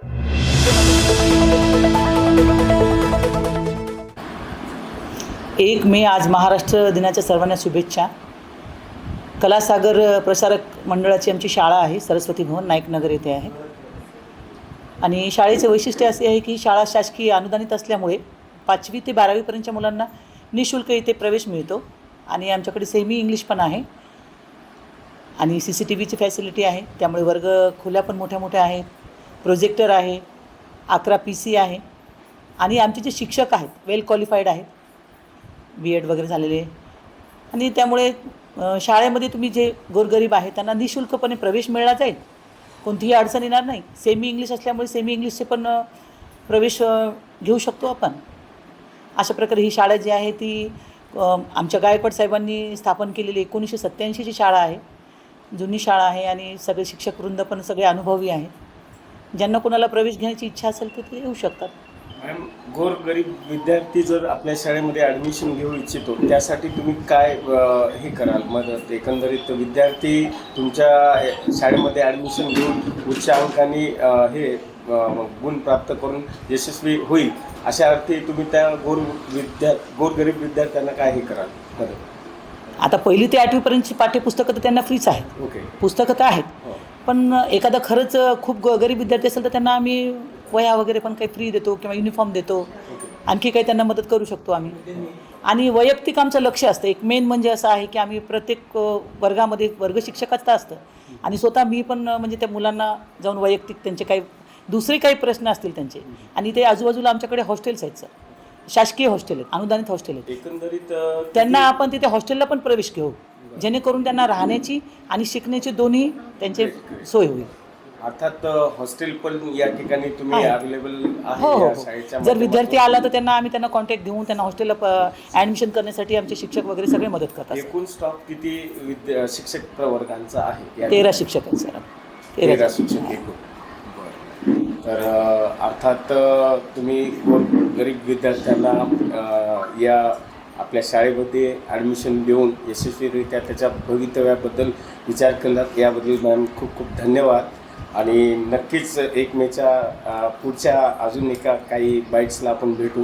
एक मे आज महाराष्ट्र दिनाच्या सर्वांना शुभेच्छा. कलासागर प्रसारक मंडळाची आमची शाळा आहे, सरस्वती भवन नाईकनगर येथे आहे. आणि शाळेचे वैशिष्ट्य असे आहे की शाळा शासकीय अनुदानित असल्यामुळे 5वी ते 12वीपर्यंतच्या मुलांना निःशुल्क इथे प्रवेश मिळतो. आणि आमच्याकडे सेमी इंग्लिश पण आहे आणि CCTVची फॅसिलिटी आहे, त्यामुळे वर्ग खोल्या पण मोठ्या मोठ्या आहेत, प्रोजेक्टर आहे, 11 PC आहे. आणि आमचे जे शिक्षक आहेत वेल क्वालिफाईड आहेत, B.Ed वगैरे झालेले. आणि त्यामुळे शाळेमध्ये तुम्ही जे गोरगरीब आहेत त्यांना निःशुल्कपणे प्रवेश मिळाला जाईल, कोणतीही अडचण येणार नाही. सेमी इंग्लिश असल्यामुळे सेमी इंग्लिशचे पण प्रवेश घेऊ शकतो आपण. अशा प्रकारे ही शाळा जी आहे ती आमच्या गायकवाड साहेबांनी स्थापन केलेली 1987ची शाळा आहे, जुनी शाळा आहे. आणि सगळे शिक्षकवृंद पण सगळे अनुभवी आहेत. ज्यांना कोणाला प्रवेश घेण्याची इच्छा असेल तर ते येऊ शकतात. मॅम, गोरगरीब विद्यार्थी जर आपल्या शाळेमध्ये ॲडमिशन घेऊ इच्छितो त्यासाठी तुम्ही काय हे कराल मदत? एकंदरीत विद्यार्थी तुमच्या शाळेमध्ये ॲडमिशन घेऊन उच्च अंकाने हे गुण प्राप्त करून यशस्वी होईल अशा अर्थी तुम्ही त्या गोरगरीब विद्यार्थ्यांना काय हे कराल मदत? आता 1ली ते 8वीपर्यंतची पाठ्यपुस्तकं तर त्यांना फ्रीच आहेत. ओके. पुस्तकं तर आहेत, पण एखादा खरंच खूप गरीब विद्यार्थी असेल तर त्यांना आम्ही वह्या वगैरे पण काही फ्री देतो किंवा युनिफॉर्म देतो. आणखी काही त्यांना मदत करू शकतो आम्ही. आणि वैयक्तिक आमचं लक्ष असतं. एक मेन म्हणजे असं आहे की आम्ही प्रत्येक वर्गामध्ये वर्ग शिक्षकाचं असतं आणि स्वतः मी पण म्हणजे त्या मुलांना जाऊन वैयक्तिक त्यांचे काही दुसरे काही प्रश्न असतील त्यांचे. आणि ते आजूबाजूला आमच्याकडे हॉस्टेल्स आहेत, शासकीय हॉस्टेल आहेत, अनुदानित हॉस्टेल आहेत. एकंदरीत त्यांना आपण तिथे हॉस्टेलला पण प्रवेश घेऊ, जेणेकरून त्यांना राहण्याची आणि शिकण्याची दोन्ही त्यांची सोय होईल. अर्थात हॉस्टेल पण या ठिकाणी तुम्ही अवेलेबल हो हो आहे हो. शाळेच्या जर विद्यार्थी आला तर त्यांना कॉन्टॅक्ट देऊन त्यांना हॉस्टेलला ॲडमिशन करण्यासाठी आमचे शिक्षक वगैरे सगळे मदत करतात. एकूण स्टॉक किती शिक्षक प्रवर्गांचा आहे? 13 शिक्षक आहेत सर. 13 शिक्षक एकूण. तर अर्थात तुम्ही गरीब विद्यार्थ्यांना या आपल्या शाळेमध्ये ॲडमिशन देऊन यशस्वीरित्या त्याच्या भवितव्याबद्दल विचार केलात, याबद्दल मॅम खूप खूप धन्यवाद. आणि नक्कीच 1 मेच्या पुढच्या अजून एका काही बाईट्सला आपण भेटू.